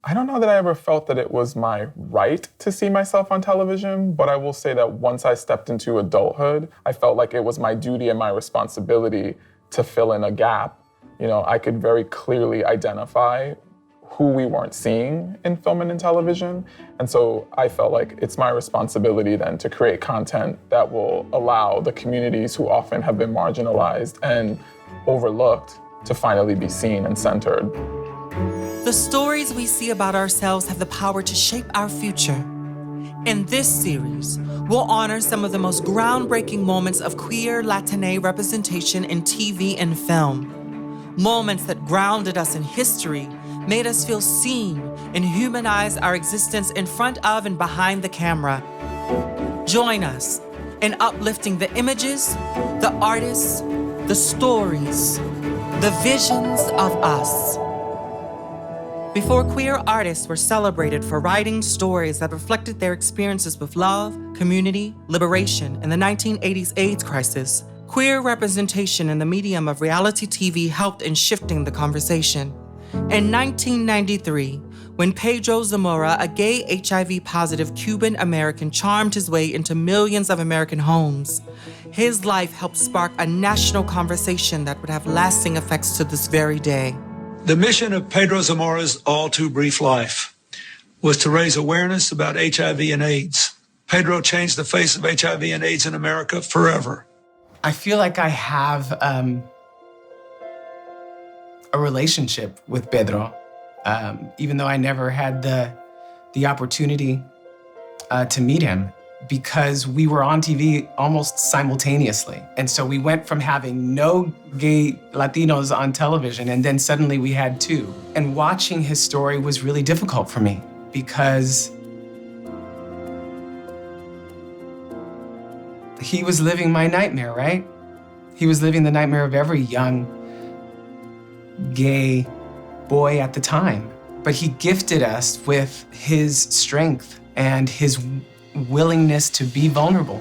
I don't know that I ever felt that it was my right to see myself on television, but I will say that once I stepped into adulthood, I felt like it was my duty and my responsibility to fill in a gap. You know, I could very clearly identify who we weren't seeing in film and in television. And so I felt like it's my responsibility then to create content that will allow the communities who often have been marginalized and overlooked to finally be seen and centered. The stories we see about ourselves have the power to shape our future. In this series, we'll honor some of the most groundbreaking moments of queer Latine representation in TV and film. Moments that grounded us in history, made us feel seen, and humanized our existence in front of and behind the camera. Join us in uplifting the images, the artists, the stories, the visions of us. Before queer artists were celebrated for writing stories that reflected their experiences with love, community, liberation, and the 1980s AIDS crisis, queer representation in the medium of reality TV helped in shifting the conversation. In 1993, when Pedro Zamora, a gay HIV-positive Cuban American, charmed his way into millions of American homes, his life helped spark a national conversation that would have lasting effects to this very day. The mission of Pedro Zamora's all too brief life was to raise awareness about HIV and AIDS. Pedro changed the face of HIV and AIDS in America forever. I feel like I have a relationship with Pedro, even though I never had the opportunity to meet him, because we were on TV almost simultaneously. And so we went from having no gay Latinos on television, and then suddenly we had two. And watching his story was really difficult for me because he was living my nightmare, right? He was living the nightmare of every young gay boy at the time. But he gifted us with his strength and his willingness to be vulnerable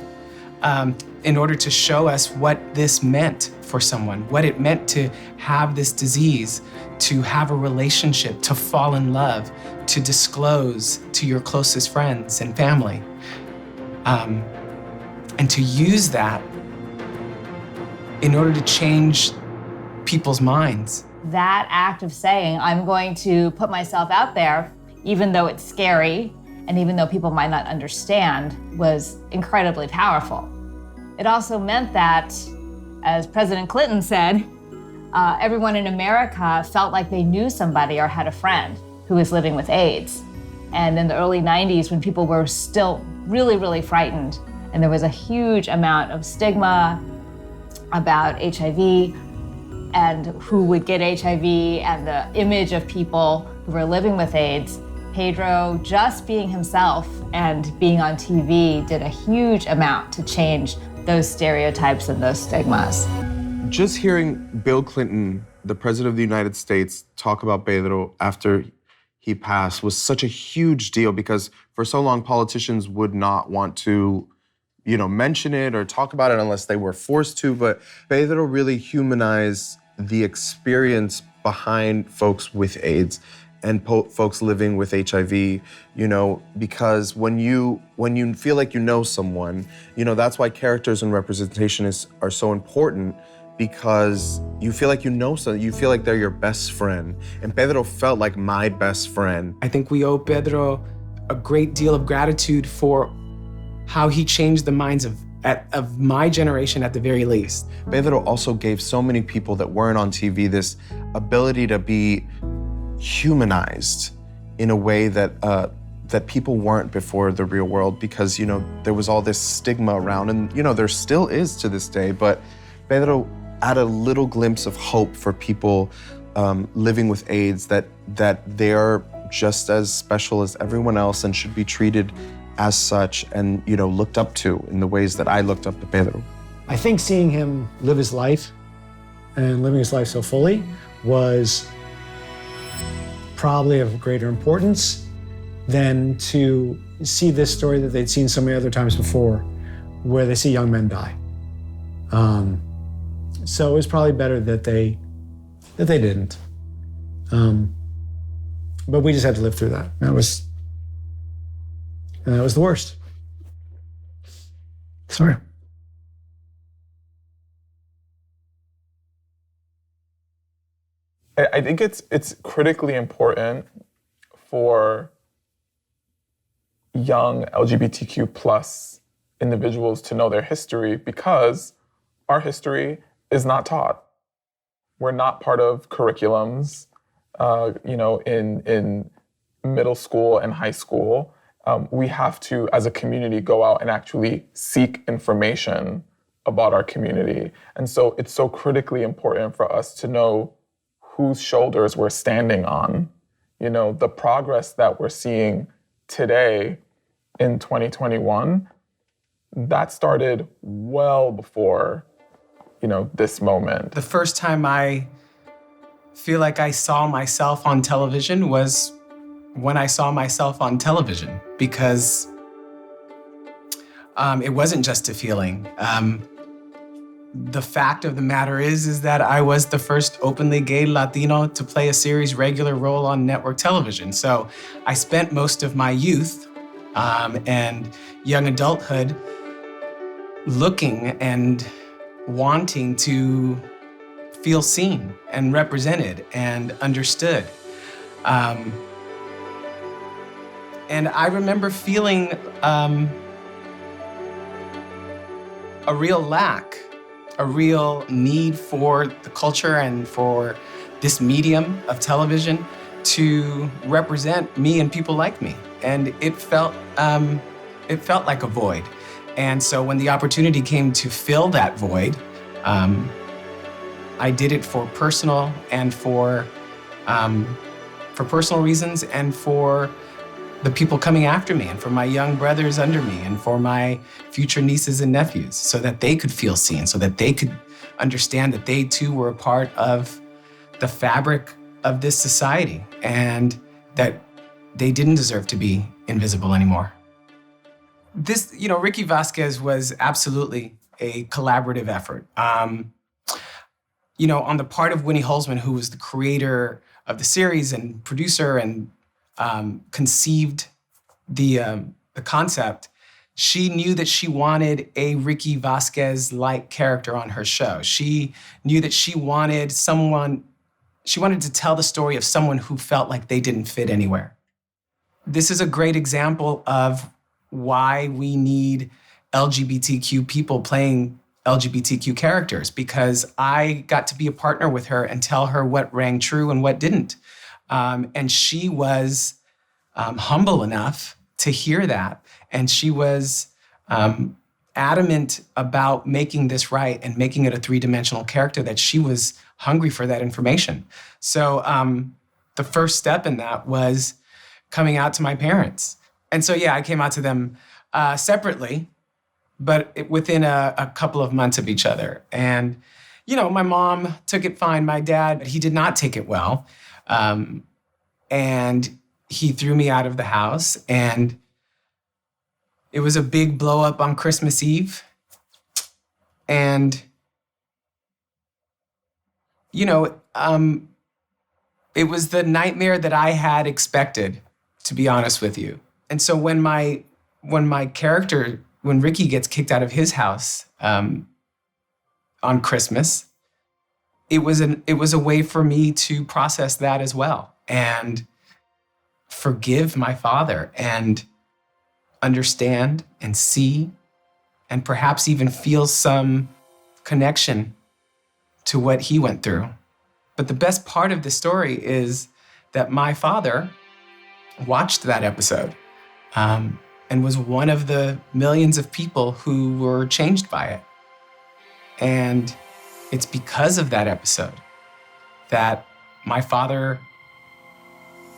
in order to show us what this meant for someone, what it meant to have this disease, to have a relationship, to fall in love, to disclose to your closest friends and family, and to use that in order to change people's minds. That act of saying, I'm going to put myself out there, even though it's scary, and even though people might not understand, was incredibly powerful. It also meant that, as President Clinton said, everyone in America felt like they knew somebody or had a friend who was living with AIDS. And in the early 90s, when people were still really, really frightened, and there was a huge amount of stigma about HIV and who would get HIV and the image of people who were living with AIDS, Pedro, just being himself and being on TV, did a huge amount to change those stereotypes and those stigmas. Just hearing Bill Clinton, the President of the United States, talk about Pedro after he passed was such a huge deal, because for so long politicians would not want to, mention it or talk about it unless they were forced to. But Pedro really humanized the experience behind folks with AIDS and folks living with HIV, because when you feel like you know someone, that's why characters and representation are so important, because you feel like you know someone, you feel like they're your best friend. And Pedro felt like my best friend. I think we owe Pedro a great deal of gratitude for how he changed the minds of my generation at the very least. Pedro also gave so many people that weren't on TV this ability to be humanized in a way that that people weren't before the real world, because there was all this stigma around, and there still is to this day. But Pedro had a little glimpse of hope for people living with AIDS, that they're just as special as everyone else and should be treated as such, and looked up to in the ways that I looked up to Pedro. I think seeing him live his life and living his life so fully was probably of greater importance than to see this story that they'd seen so many other times before, where they see young men die. So it was probably better that they didn't. But we just had to live through that. And that was the worst. Sorry. I think it's critically important for young LGBTQ plus individuals to know their history, because our history is not taught. We're not part of curriculums, in middle school and high school. We have to, as a community, go out and actually seek information about our community. And so it's so critically important for us to know whose shoulders we're standing on. You know, the progress that we're seeing today in 2021, that started well before, this moment. The first time I feel like I saw myself on television was when I saw myself on television, because it wasn't just a feeling. The fact of the matter is that I was the first openly gay Latino to play a series regular role on network television. So I spent most of my youth and young adulthood looking and wanting to feel seen and represented and understood. And I remember feeling a real lack, a real need for the culture and for this medium of television to represent me and people like me. And it felt like a void. And so when the opportunity came to fill that void, I did it for personal and for personal reasons, and for the people coming after me, and for my young brothers under me, and for my future nieces and nephews, so that they could feel seen, so that they could understand that they too were a part of the fabric of this society, and that they didn't deserve to be invisible anymore. This, Ricky Vasquez was absolutely a collaborative effort. On the part of Winnie Holzman, who was the creator of the series and producer and conceived the concept, she knew that she wanted a Ricky Vasquez-like character on her show. She knew that she wanted to tell the story of someone who felt like they didn't fit anywhere. This is a great example of why we need LGBTQ people playing LGBTQ characters, because I got to be a partner with her and tell her what rang true and what didn't. And she was humble enough to hear that. And she was adamant about making this right and making it a three-dimensional character, that she was hungry for that information. So the first step in that was coming out to my parents. And so, I came out to them separately, but within a couple of months of each other. And, my mom took it fine. My dad, he did not take it well. And he threw me out of the house. And it was a big blow up on Christmas Eve. And, it was the nightmare that I had expected, to be honest with you. And so when Ricky gets kicked out of his house on Christmas, it was a way for me to process that as well and forgive my father and understand and see and perhaps even feel some connection to what he went through. But the best part of the story is that my father watched that episode and was one of the millions of people who were changed by it. And it's because of that episode that my father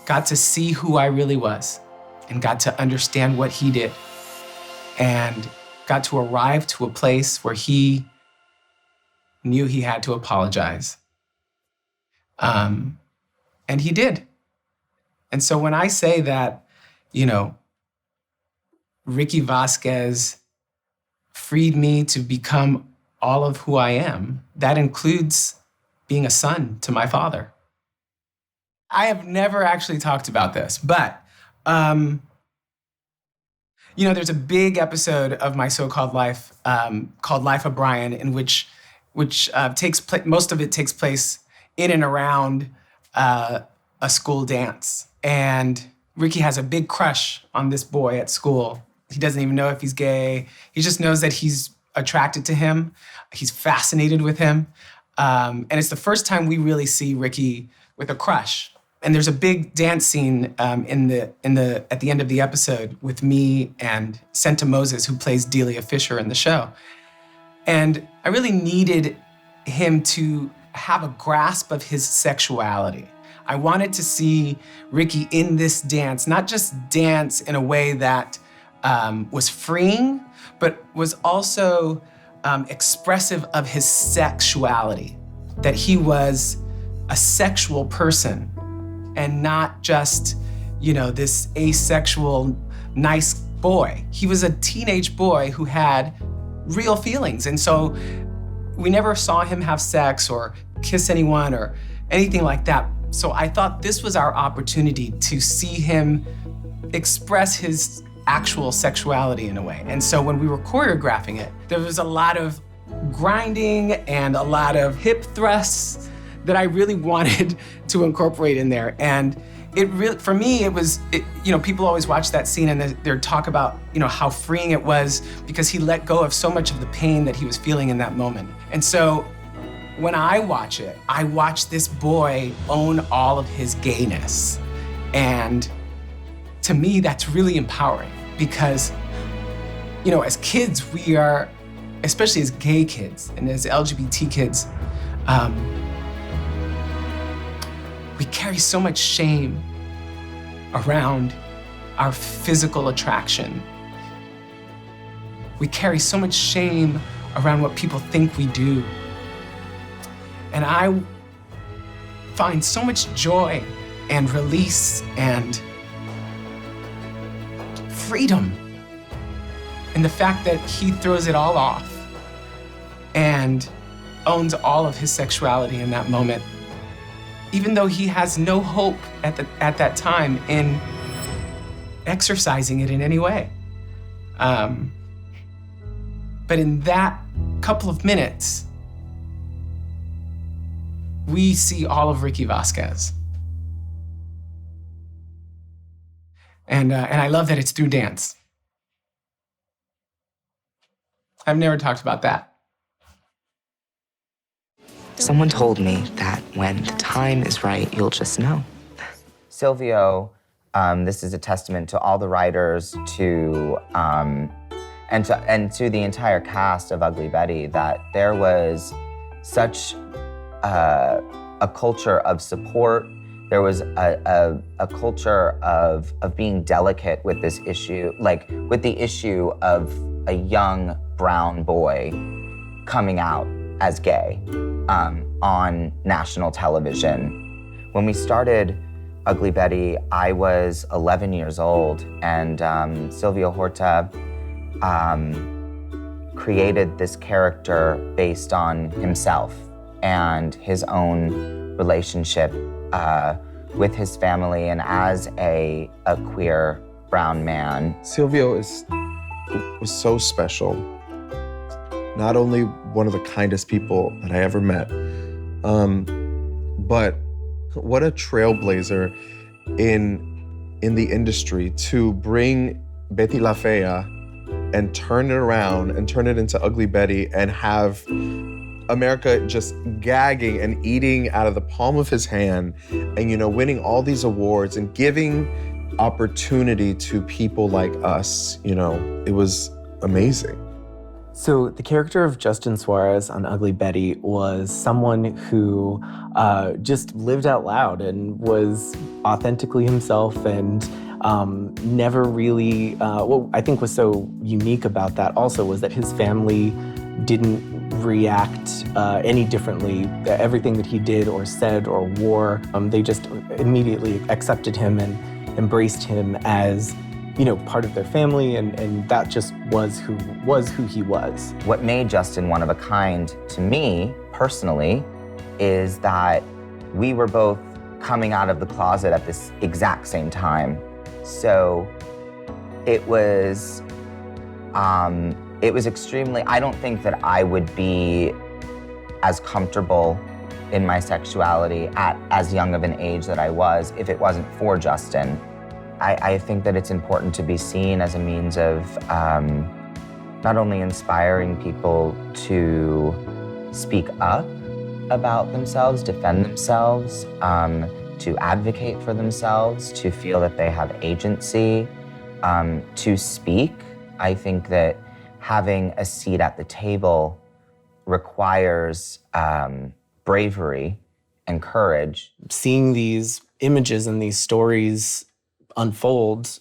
got to see who I really was and got to understand what he did and got to arrive to a place where he knew he had to apologize. And he did. And so when I say that, Ricky Vasquez freed me to become all of who I am, that includes being a son to my father. I have never actually talked about this, but there's a big episode of My So-Called Life called Life of Brian, in which most of it takes place in and around a school dance. And Ricky has a big crush on this boy at school. He doesn't even know if he's gay. He just knows that he's attracted to him. He's fascinated with him. And it's the first time we really see Ricky with a crush. And there's a big dance scene at the end of the episode with me and Senta Moses, who plays Delia Fisher in the show. And I really needed him to have a grasp of his sexuality. I wanted to see Ricky in this dance, not just dance in a way that was freeing, but was also expressive of his sexuality, that he was a sexual person and not just, this asexual, nice boy. He was a teenage boy who had real feelings. And so we never saw him have sex or kiss anyone or anything like that. So I thought this was our opportunity to see him express his actual sexuality in a way. And so when we were choreographing it, there was a lot of grinding and a lot of hip thrusts that I really wanted to incorporate in there. And it really, for me, people always watch that scene and they talk about, how freeing it was because he let go of so much of the pain that he was feeling in that moment. And so when I watch it, I watch this boy own all of his gayness. And to me, that's really empowering because, as kids, we are, especially as gay kids and as LGBT kids, we carry so much shame around our physical attraction. We carry so much shame around what people think we do. And I find so much joy and release and freedom in the fact that he throws it all off and owns all of his sexuality in that moment, even though he has no hope at that time in exercising it in any way. But in that couple of minutes, we see all of Ricky Vasquez. And I love that it's through dance. I've never talked about that. Someone told me that when the time is right, you'll just know. Silvio, this is a testament to all the writers, and to the entire cast of Ugly Betty, that there was such a culture of support. There was a culture of being delicate with this issue, like with the issue of a young brown boy coming out as gay on national television. When we started Ugly Betty, I was 11 years old, and Silvio Horta created this character based on himself and his own relationship with his family and as a queer brown man. Silvio was so special. Not only one of the kindest people that I ever met, but what a trailblazer in the industry to bring Betty La Fea and turn it around and turn it into Ugly Betty and have America just gagging and eating out of the palm of his hand and, winning all these awards and giving opportunity to people like us, it was amazing. So the character of Justin Suarez on Ugly Betty was someone who just lived out loud and was authentically himself and never really, what I think was so unique about that also was that his family didn't react any differently. Everything that he did or said or wore, they just immediately accepted him and embraced him as part of their family, and that just was who he was. What made Justin one of a kind to me, personally, is that we were both coming out of the closet at this exact same time. So it was extremely, I don't think that I would be as comfortable in my sexuality at as young of an age that I was if it wasn't for Justin. I think that it's important to be seen as a means of not only inspiring people to speak up about themselves, defend themselves, to advocate for themselves, to feel that they have agency, to speak. I think that having a seat at the table requires bravery and courage. Seeing these images and these stories unfold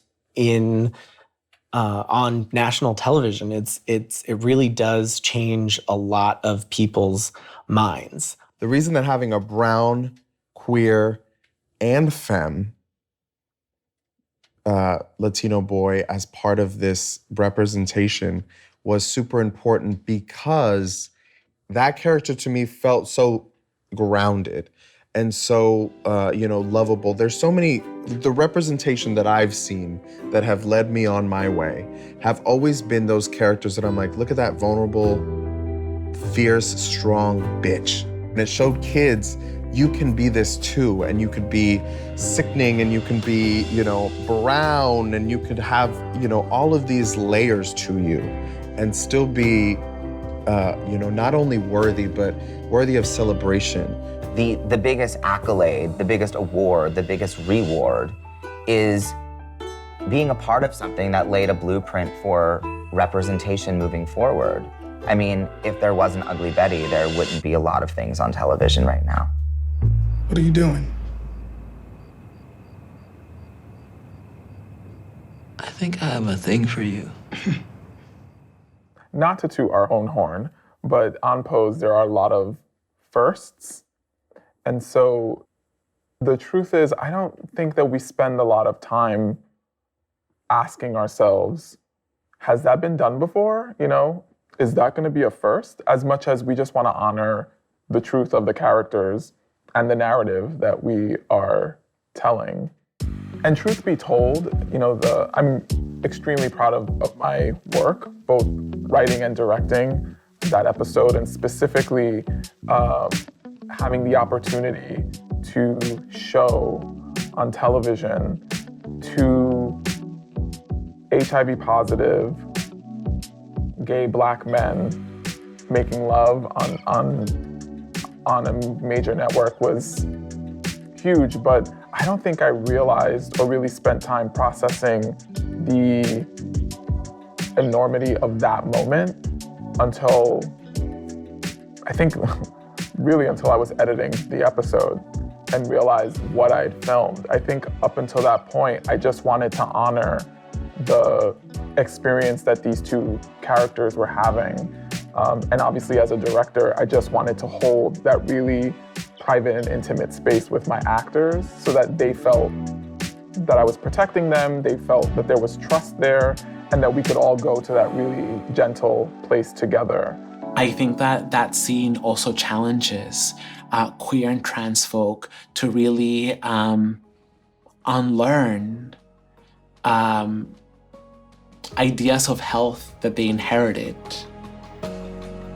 on national television, it really does change a lot of people's minds. The reason that having a brown, queer, and femme Latino boy as part of this representation was super important because that character to me felt so grounded and so, lovable. There's so many, the representation that I've seen that have led me on my way have always been those characters that I'm like, look at that vulnerable, fierce, strong bitch. And it showed kids, you can be this too, and you could be sickening, and you can be, brown, and you could have, all of these layers to you and still be, not only worthy, but worthy of celebration. The biggest accolade, the biggest award, the biggest reward is being a part of something that laid a blueprint for representation moving forward. I mean, if there wasn't Ugly Betty, there wouldn't be a lot of things on television right now. What are you doing? I think I have a thing for you. Not to toot our own horn, but on Pose, there are a lot of firsts. And so the truth is, I don't think that we spend a lot of time asking ourselves, has that been done before? Is that going to be a first? As much as we just want to honor the truth of the characters and the narrative that we are telling. And truth be told, I'm extremely proud of my work, both writing and directing that episode, and specifically having the opportunity to show on television to HIV positive gay Black men making love on a major network was huge, but I don't think I realized or really spent time processing the enormity of that moment until, I think, really until I was editing the episode and realized what I'd filmed. I think up until that point, I just wanted to honor the experience that these two characters were having. And obviously as a director, I just wanted to hold that really private and intimate space with my actors so that they felt that I was protecting them, they felt that there was trust there, and that we could all go to that really gentle place together. I think that scene also challenges queer and trans folk to really unlearn ideas of health that they inherited.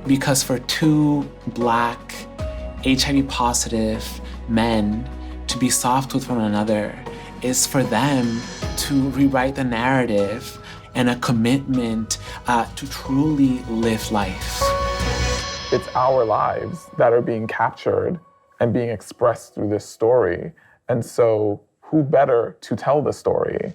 Because for two Black, HIV positive men to be soft with one another is for them to rewrite the narrative and a commitment to truly live life. It's our lives that are being captured and being expressed through this story. And so who better to tell the story